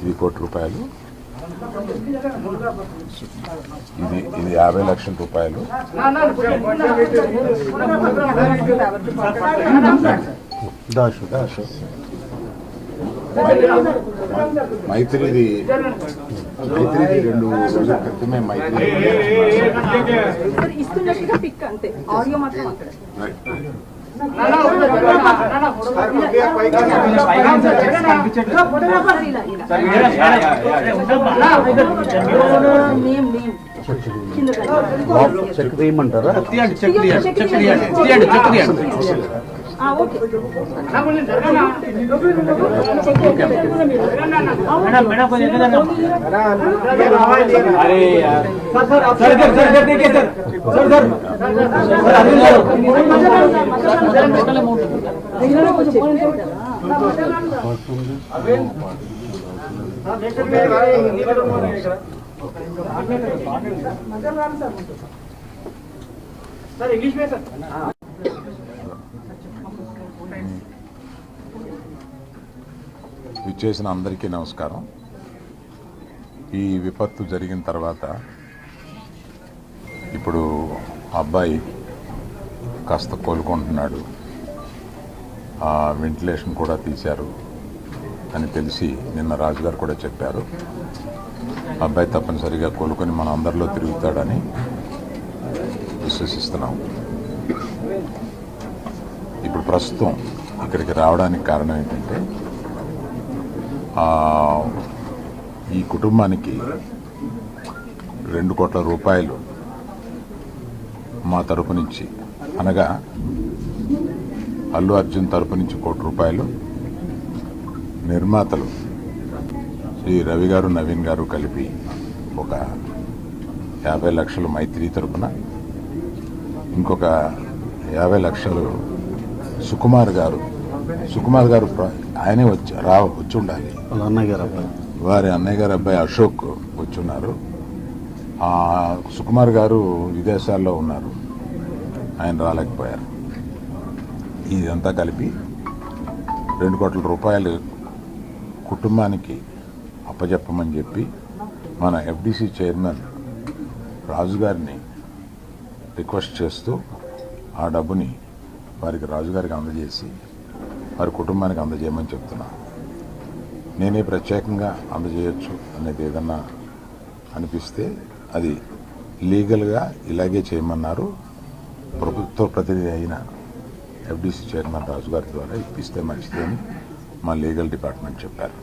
1 కోటి రూపాయలు, ఇది 50 లక్షల రూపాయలు. మైత్రిది 2 రోజుల క్రితమే మైత్రి చెక్ తీయమంటారా? सर इंग्लिश में सर విచ్చేసిన అందరికీ నమస్కారం. ఈ విపత్తు జరిగిన తర్వాత ఇప్పుడు అబ్బాయి కాస్త కోలుకుంటున్నాడు, వెంటిలేషన్ కూడా తీశారు అని తెలిసి నిన్న రాజుగారు కూడా చెప్పారు. అబ్బాయి తప్పనిసరిగా కోలుకొని మన అందరిలో తిరుగుతాడని విశ్వసిస్తున్నాం. ఇప్పుడు ప్రస్తుతం ఇక్కడికి రావడానికి కారణం ఏంటంటే ఈ కుటుంబానికి 2 కోట్ల రూపాయలు మా తరపు నుంచి, అనగా అల్లు అర్జున్ తరపు నుంచి 1 కోటి రూపాయలు, నిర్మాతలు శ్రీ రవి గారు నవీన్ గారు కలిపి ఒక 50 లక్షలు మైత్రి తరపున, ఇంకొక 50 లక్షలు సుకుమార్ గారు ఆయనే వచ్చి ఉండాలి, వారి అన్నయ్య గారు అబ్బాయి అశోక్ వచ్చున్నారు. సుకుమార్ గారు విదేశాల్లో ఉన్నారు, ఆయన రాలేకపోయారు. ఇదంతా కలిపి 2 కోట్ల రూపాయలు కుటుంబానికి అప్పచెప్పమని చెప్పి మన ఎఫ్డిసి చైర్మన్ రాజుగారిని రిక్వెస్ట్ చేస్తూ ఆ డబ్బుని వారికి రాజుగారికి అందజేసి వారి కుటుంబానికి అందజేయమని చెప్తున్నా. నేనే ప్రత్యేకంగా అందజేయచ్చు అనేది ఏదన్నా అనిపిస్తే అది లీగల్గా ఇలాగే చేయమన్నారు. ప్రభుత్వ ప్రతినిధి అయిన ఎఫ్డిసి చైర్మన్ రాజుగారి ద్వారా ఇప్పిస్తే మంచిదని మా లీగల్ డిపార్ట్మెంట్ చెప్పారు.